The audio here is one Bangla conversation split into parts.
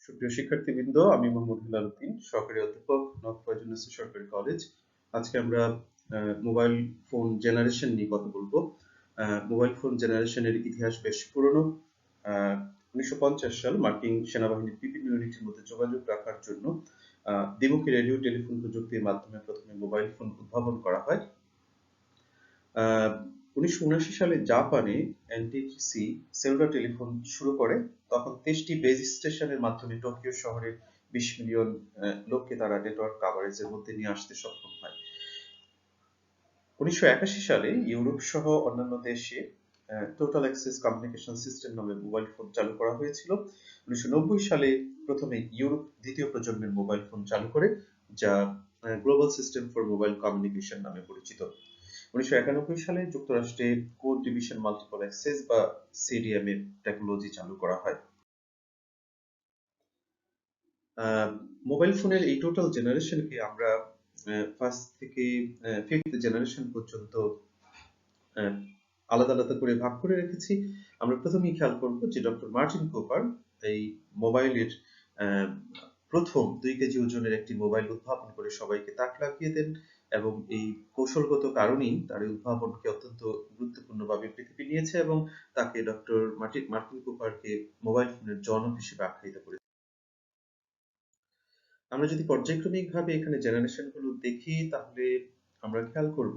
সুপ্রিয় শিক্ষার্থীবৃন্দ, আমি মোহাম্মদ হিলাল উদ্দিন, সহকারী অধ্যাপক, নর্থ ফয়জুন্নেসা সরকারি কলেজ। আজকে আমরা মোবাইল ফোন জেনারেশন নিয়ে কথা বলবো। মোবাইল ফোন জেনারেশনের ইতিহাস বেশ পুরনো। 1950 সাল মার্কিন সেনাবাহিনীর বিভিন্ন ইউনিটের মধ্যে যোগাযোগ রাখার জন্য দ্বিমুখী রেডিও টেলিফোন প্রযুক্তির মাধ্যমে প্রথমে মোবাইল ফোন উদ্ভাবন করা হয়। 1979 সালে জাপানে এনটিসি সেলুলার টেলিফোন শুরু করে। তখন 23টি বেজ স্টেশনের মাধ্যমে টোকিও শহরের 20 মিলিয়ন লোককে তারা নেটওয়ার্ক কাভারেজের মধ্যে নিয়ে আসতে সক্ষম হয়। 1981 সালে ইউরোপ সহ অন্যান্য দেশে টোটাল অ্যাক্সেস কমিউনিকেশন সিস্টেম নামে মোবাইল ফোন চালু করা হয়েছিল। 1990 সালে প্রথমে ইউরোপ দ্বিতীয় প্রজন্মের মোবাইল ফোন চালু করে, যা global system for mobile communication নামে পরিচিত। 1991 সালে যুক্তরাষ্ট্রে কোড ডিভিশন মাল্টিপল অ্যাক্সেস বা সিডিএমএ টেকনোলজি চালু করা হয়। মোবাইল ফোনের এই টোটাল জেনারেশনকে আমরা ফার্স্ট থেকে ফিফথ জেনারেশন পর্যন্ত আলাদা আলাদা করে ভাগ করে রেখেছি। আমরা প্রথমেই খেয়াল করব যে ডক্টর মার্টিন কুপার এই মোবাইলের প্রথম 2 কেজি ওজনের একটি মোবাইল উদ্ভাবন করে সবাইকে তাক লাগিয়ে দেন, এবং এই কৌশলগত কারণেই তার এই উদ্ভাবনকে অত্যন্ত গুরুত্বপূর্ণভাবে পৃথিবী নিয়েছে এবং তাকে ডক্টর মার্টিন কুপারকে মোবাইল ফোনের জনক হিসেবে আখ্যায়িত করেছে। আমরা যদি পর্যায়ক্রমিকভাবে এখানে জেনারেশনগুলো দেখি, তাহলে আমরা খেয়াল করব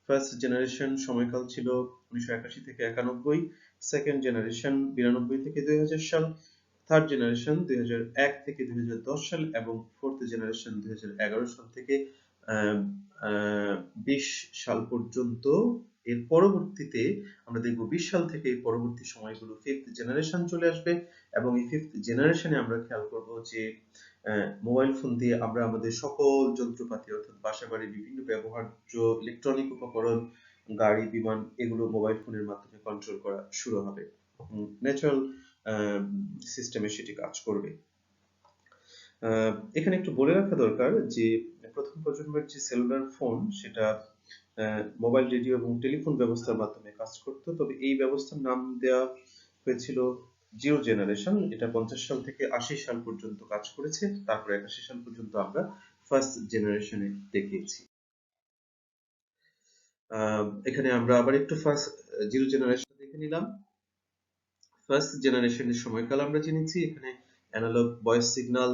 ফার্স্ট জেনারেশন সময়কাল ছিল 1981 থেকে 91, সেকেন্ড জেনারেশন 92 থেকে 2000 সাল, থার্ড জেনারেশন 2001 থেকে 2010 সাল এবং ফোর্থ জেনারেশন 2011 সাল থেকে 20 সাল পর্যন্ত। এর পরবর্তীতে আমরা দেখব 20 সাল থেকে এই পরবর্তী সময়গুলো ফিফথ জেনারেশন চলে আসবে, এবং এই ফিফথ জেনারেশনে আমরা খেয়াল করব যে মোবাইল ফোন দিয়ে আমরা আমাদের সকল যন্ত্রপাতি অর্থাৎ বাসাবাড়ির বিভিন্ন ব্যবহার্য ইলেকট্রনিক উপকরণ, গাড়ি, বিমান, এগুলো মোবাইল ফোনের মাধ্যমে কন্ট্রোল করা শুরু হবে। ন্যাচারাল সিস্টেমে সেটি কাজ করবে। এখানে একটু বলে রাখা দরকার যে প্রথম প্রজন্মের যে সেলুলার ফোন, সেটা মোবাইল রেডিও এবং টেলিফোন ব্যবস্থার মাধ্যমে কাজ করত। তবে এই ব্যবস্থার নাম দেওয়া হয়েছিল জিরো জেনারেশন। এটা 50 সাল থেকে 80 সাল পর্যন্ত কাজ করেছে। তারপর 81 সাল পর্যন্ত আমরা ফার্স্ট জেনারেশনে দেখিয়েছি। এখানে আমরা আবার একটু ফার্স্ট জিরো জেনারেশন দেখে নিলাম। ফার্স্ট জেনারেশনের সময়কাল আমরা জেনেছি। এখানে অ্যানালগ ভয়েস সিগন্যাল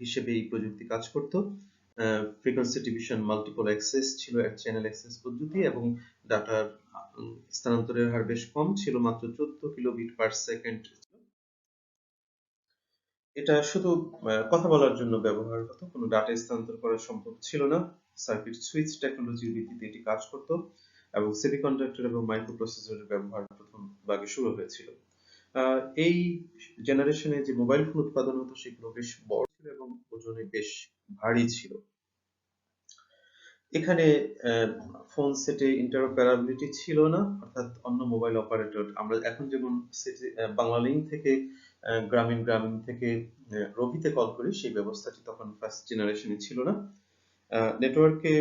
হিসেবে এই প্রযুক্তি কাজ করত। ফ্রিকোয়েন্সি ডিভিশন মাল্টিপল অ্যাক্সেস ছিল এক চ্যানেল অ্যাক্সেস পদ্ধতি, এবং ডাটার স্থানান্তরের হার বেশ কম ছিল, মাত্র 14 কিলোবিট পার সেকেন্ড। এটা শুধু কথা বলার জন্য ব্যবহার হতো, কোনো ডাটা স্থানান্তর করা সম্ভব ছিল না। সার্কিট সুইচ টেকনোলজির ভিত্তিতে এটি কাজ করত, এবং সেমিকন্ডাক্টর এবং মাইক্রোপ্রসেসরের ব্যবহার প্রথম ভাগে শুরু হয়েছিল। এই জেনারেশনে যে মোবাইল ফোন উৎপাদন হতো সেগুলো বেশ বড় ছিল এবং ওজনে বেশ ভারী ছিল। এখানে ফোন সেটে ইন্টারঅপারেবিলিটি ছিল না, অর্থাৎ অন্য মোবাইল অপারেটর, আমরা এখন যেমন বাংলালিংক থেকে গ্রামীণ থেকে রবিতে কল করি, সেই ব্যবস্থাটি তখন ফার্স্ট জেনারেশনে ছিল না। নেটওয়ার্কে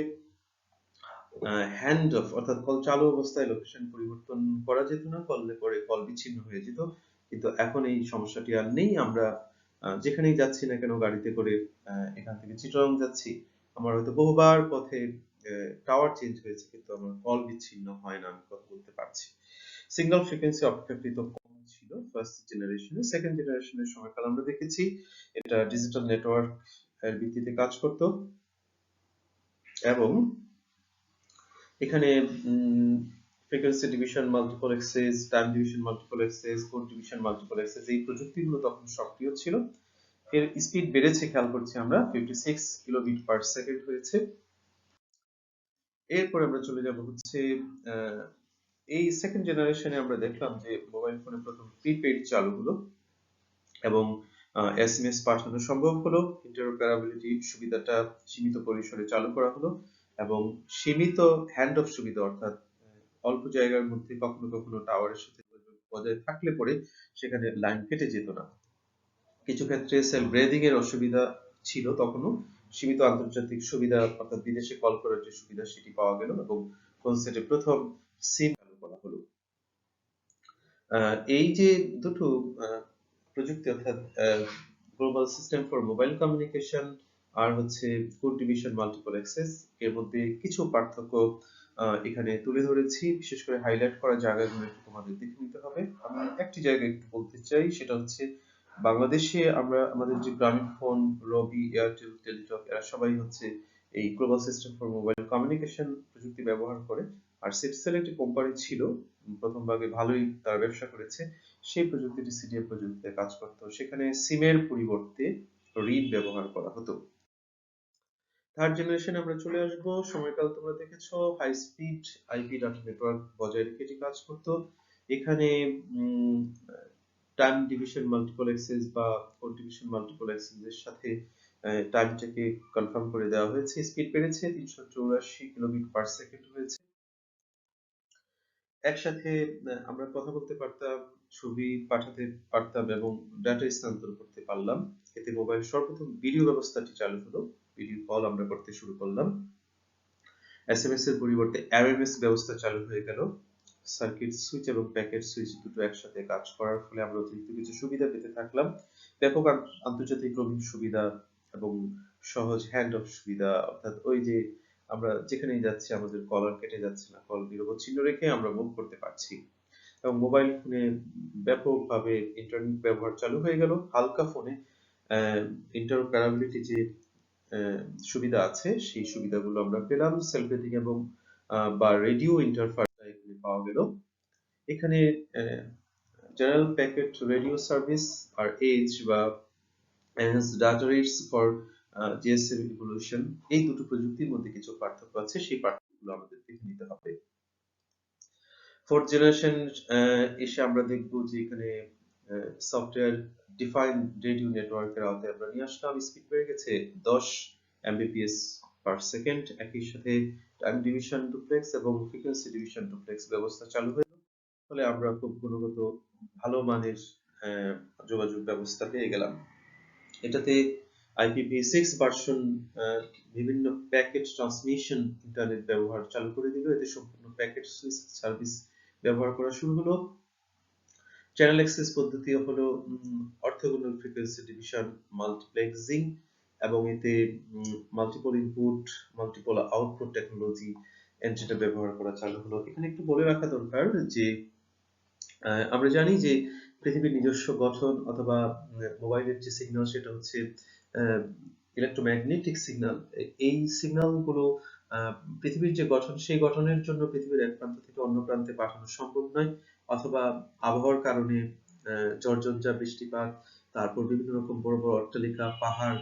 হ্যান্ড অফ অর্থাৎ কল চালু অবস্থায় লোকেশন পরিবর্তন করা যেত না, করলে পরে কল বিচ্ছিন্ন হয়ে যেত। কিন্তু এখন এই সমস্যাটি আর নেই। আমরা যেখানেই যাচ্ছি না কেন, গাড়িতে করে এখান থেকে চিটাগং যাচ্ছি, আমার হয়তো বহুবার পথে টাওয়ার চেঞ্জ হয়েছে, কিন্তু আমার কল বিচ্ছিন্ন হয় না, আমি কথা বলতে পারছি। সিঙ্গেল ফ্রিকোয়েন্সি অপেক্ষাকৃত কম ছিল ফার্স্ট জেনারেশনে। সেকেন্ড জেনারেশনের সময়কাল আমরা দেখেছি, এটা ডিজিটাল নেটওয়ার্ক এর ভিত্তিতে কাজ করত, এবং এখানে frequency division multiple access, time division multiple access, code division multiple access, এই প্রযুক্তিগুলো তখন সক্রিয় ছিল। এর স্পিড বেড়েছে, খেয়াল করছি আমরা 56 কিলোবিট পার সেকেন্ড হয়েছে। এরপর আমরা চলে যাব হচ্ছে এই সেকেন্ড জেনারেশনে আমরা দেখলাম যে মোবাইল ফোনে প্রথম প্রিপেইড চালু হলো, এবং এসএমএস পাঠানো সম্ভব হলো। ইন্টারঅপারেবিলিটি সুবিধাটা সীমিত পরিসরে চালু করা হলো, এবং সীমিত হ্যান্ড অফ সুবিধা, অর্থাৎ অল্প জায়গার মধ্যে কখনো কখনো টাওয়ারের সাথে বজায় থাকলে পরে সেখানে লাইন কেটে যেত না। কিছু ক্ষেত্রে সেল ব্রেদিং এর অসুবিধা ছিল, তখনও সীমিত আন্তর্জাতিক সুবিধা অর্থাৎ বিদেশে কল করার যে সুবিধা সেটি পাওয়া গেল, এবং ফোন সেটে প্রথম সিম চালু করা হলো। এই যে দুটো প্রযুক্তি, অর্থাৎ global system for mobile communication, আর হচ্ছে কোড ডিভিশন মাল্টিপল অ্যাক্সেস। এর মধ্যে কিছু পার্থক্য এখানে তুলে ধরেছি, বিশেষ করে হাইলাইট করা জায়গাগুলো একটু তোমাদের দেখে নিতে হবে। আমি একটি জায়গায় একটু বলতে চাই, সেটা হচ্ছে বাংলাদেশে আমরা আমাদের যে গ্রামীণফোন, রবি, এয়ারটেল, টেলিটক, এরা সবাই হচ্ছে এই global system for mobile communication প্রযুক্তি ব্যবহার করে। আর সিটিসেল একটি কোম্পানি ছিল, প্রথম ভাগে ভালোই তারা ব্যবসা করেছে, সেই প্রযুক্তিটি সিডিএ প্রযুক্তিতে কাজ করতো। সেখানে সিমের পরিবর্তে রিড ব্যবহার করা হতো। থার্ড জেনারেশনে আমরা চলে আসবো, সময়কাল তোমরা দেখেছো, high speed IP data network বজায় রেখে এটি কাজ করতো। এখানে টাইম ডিভিশন মাল্টিপল অ্যাক্সেস বা কোড ডিভিশন মাল্টিপল অ্যাক্সেস এর সাথে টাইমটাকে কনফার্ম করে দেওয়া হয়েছে। স্পিড বেড়েছে, 384 কিলোবিট পার সেকেন্ড হয়েছে। একসাথে আমরা কথা বলতে পারতাম, ছবি পাঠাতে পারতাম এবং ডাটা স্থানান্তর করতে পারলাম। এতে মোবাইল সর্বপ্রথম ভিডিও ব্যবস্থাটি চালু হলো, ভিডিও কল আমরা করতে শুরু করলাম। এসএমএস এর পরিবর্তে আরএমএস ব্যবস্থা চালু হয়ে গেল। সার্কিট সুইচ এবং প্যাকেট সুইচ দুটো একসাথে কাজ করার ফলে আমরা অতিরিক্ত কিছু সুবিধা পেতে থাকলাম। ব্যাপক আন্তর্জাতিক রোমিং সুবিধা এবং সহজ হ্যান্ড অফ সুবিধা, অর্থাৎ ওই যে আমরা যেখানেই যাচ্ছি আমাদের কল আর কেটে যাচ্ছে না, কল নিরবচ্ছিন্ন রেখে আমরা মুভ করতে পারছি। এবং মোবাইল ফোনে ব্যাপকভাবে ইন্টারনেট ব্যবহার চালু হয়ে গেল। হালকা ফোনে ইন্টারঅপারেবিলিটি যে সুবিধা আছে, সেই সুবিধাগুলো আমরা পেলাম। সেলফ রেটিং এবং বা রেডিও ইন্টারফারেন্স এখানে পাওয়া গেল। এখানে জেনারেল প্যাকেট রেডিও সার্ভিস আর এজ বা enhanced data rates for GSM evolution, এই দুটো প্রযুক্তির মধ্যে কিছু পার্থক্য আছে, সেই পার্থক্যগুলো আমাদের দেখে নিতে হবে। ফোর্থ জেনারেশন এসে আমরা দেখবো যে এখানে সফটওয়্যার ডিফাইন্ড রেডিও নেটওয়ার্কের আওতায় আমরা নিয়ে আসলাম। স্পিড বেড়ে গেছে 10 এমবিপিএস পার সেকেন্ড। একই সাথে টাইম ডিভিশন ডুপ্লেক্স এবং ফ্রিকোয়েন্সি ডিভিশন ডুপ্লেক্স ব্যবস্থা চালু হয়ে গেল। ফলে আমরা খুব গুণগত ভালো মানের যোগাযোগ ব্যবস্থা পেয়ে গেলাম। এটাতে IPv6 ভার্সন বিভিন্ন প্যাকেট ট্রান্সমিশন ইন্টারনেট ব্যবহার চালু করে দিল। এতে সম্পূর্ণ প্যাকেট সুইচ সার্ভিস ব্যবহার করা শুরু হলো। চ্যানেল অ্যাক্সেস পদ্ধতি হলো অর্থোগোনাল ফ্রিকোয়েন্সি ডিভিশন মাল্টিপ্লেক্সিং, এবং এতে multiple input multiple output technology এন্ট্রিটা ব্যবহার করা চালু হলো। এখানে একটু বলে রাখা দরকার যে আমরা জানি যে পৃথিবীর নিজস্ব গঠন অথবা মোবাইলের যে সিগন্যাল, সেটা হচ্ছে ইলেকট্রোম্যাগনেটিক সিগন্যাল। এই সিগন্যাল গুলো পৃথিবীর যে গঠন, সেই গঠনের জন্য পৃথিবীর এক প্রান্ত থেকে অন্য প্রান্তে পাঠানো সম্ভব নয়, অথবা আবহাওয়ার কারণে ঝড়ঝঞ্ঝা, বৃষ্টিপাত, তারপর বিভিন্ন রকম বড় বড় অট্টালিকা, পাহাড়,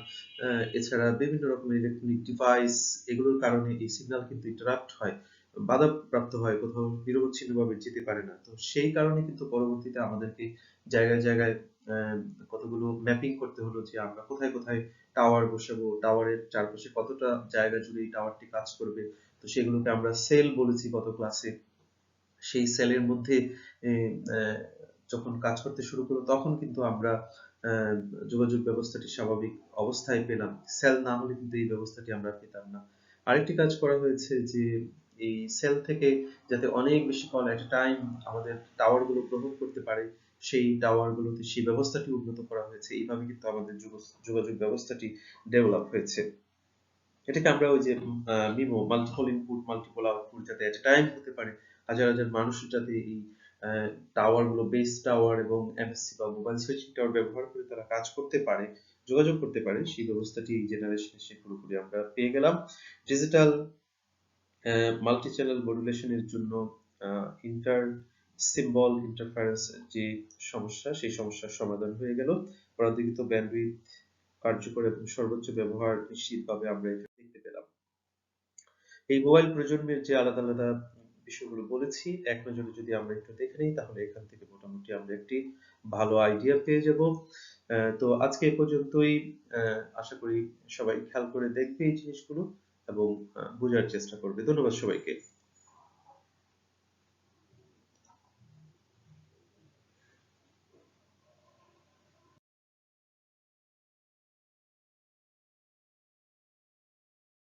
এছাড়া বিভিন্ন রকমের ইলেকট্রনিক ডিভাইস, এগুলোর কারণে এই সিগন্যাল কিন্তু ইন্টারাপ্ট হয়, বাধাপ্রাপ্ত হয়, কোথাও নিরবচ্ছিন্নভাবে যেতে পারে না। তো সেই কারণে কিন্তু পরবর্তীতে আমাদেরকে জায়গায় জায়গায় কতগুলো ম্যাপিং করতে হলো যে আমরা কোথায় কোথায় টাওয়ার বসাবো, টাওয়ারের চারপাশে কতটা জায়গা জুড়ে এই টাওয়ারটি কাজ করবে। তো সেগুলোকে আমরা সেল বলেছি গত ক্লাসে। সেই সেলের মধ্যে যখন কাজ করতে শুরু করলো, তখন কিন্তু আমরা যোগাযোগ ব্যবস্থাটি স্বাভাবিক অবস্থায় পেলাম। সেল না হলে কিন্তু এই ব্যবস্থাটি আমরা পেতাম না। আরেকটি কাজ করা হয়েছে যে এই সেল থেকে যাতে অনেক বেশি কল এট এ টাইম আমাদের টাওয়ার গুলো গ্রহণ করতে পারে, সেই টাওয়ার গুলোতে সেই ব্যবস্থাটি উন্নত করা হয়েছে। এইভাবে কিন্তু আমাদের যোগাযোগ ব্যবস্থাটি ডেভেলপ হয়েছে। এটাকে আমরা ওই যে MIMO, multiple input multiple output যাতে এট এ টাইম হতে পারে, হাজার হাজার মানুষ যাতে এই টাওয়ার গুলো, বেস টাওয়ার এবং এমএসসি বা মোবাইল সুইচিং টাওয়ার ব্যবহার করে তারা কাজ করতে পারে, যোগাযোগ করতে পারে, সেই ব্যবস্থাটি এই জেনারেশনে এসে পুরোপুরি আমরা পেয়ে গেলাম। ডিজিটাল মাল্টি চ্যানেল মডুলেশনের জন্য ইন্টার সিম্বল ইন্টারফারেন্স যে সমস্যা, সেই সমস্যার সমাধান হয়ে গেল। পরাদ্বিতীত ব্যান্ডউইথ কার্যকর এবং সর্বোচ্চ ব্যবহার নিশ্চিতভাবে আমরা এখানে দেখতে পেলাম। এই মোবাইল প্রজন্মের যে আলাদা আলাদা বিষয়গুলো বলেছি, এক নজরে যদি আমরা একটু দেখে নিই, তাহলে এখান থেকে মোটামুটি আমরা একটি ভালো আইডিয়া পেয়ে যাব। তো আজকে এ পর্যন্তই। আশা করি সবাই খেয়াল করে দেখবে এই জিনিসগুলো এবং বোঝার চেষ্টা করবে। ধন্যবাদ সবাইকে।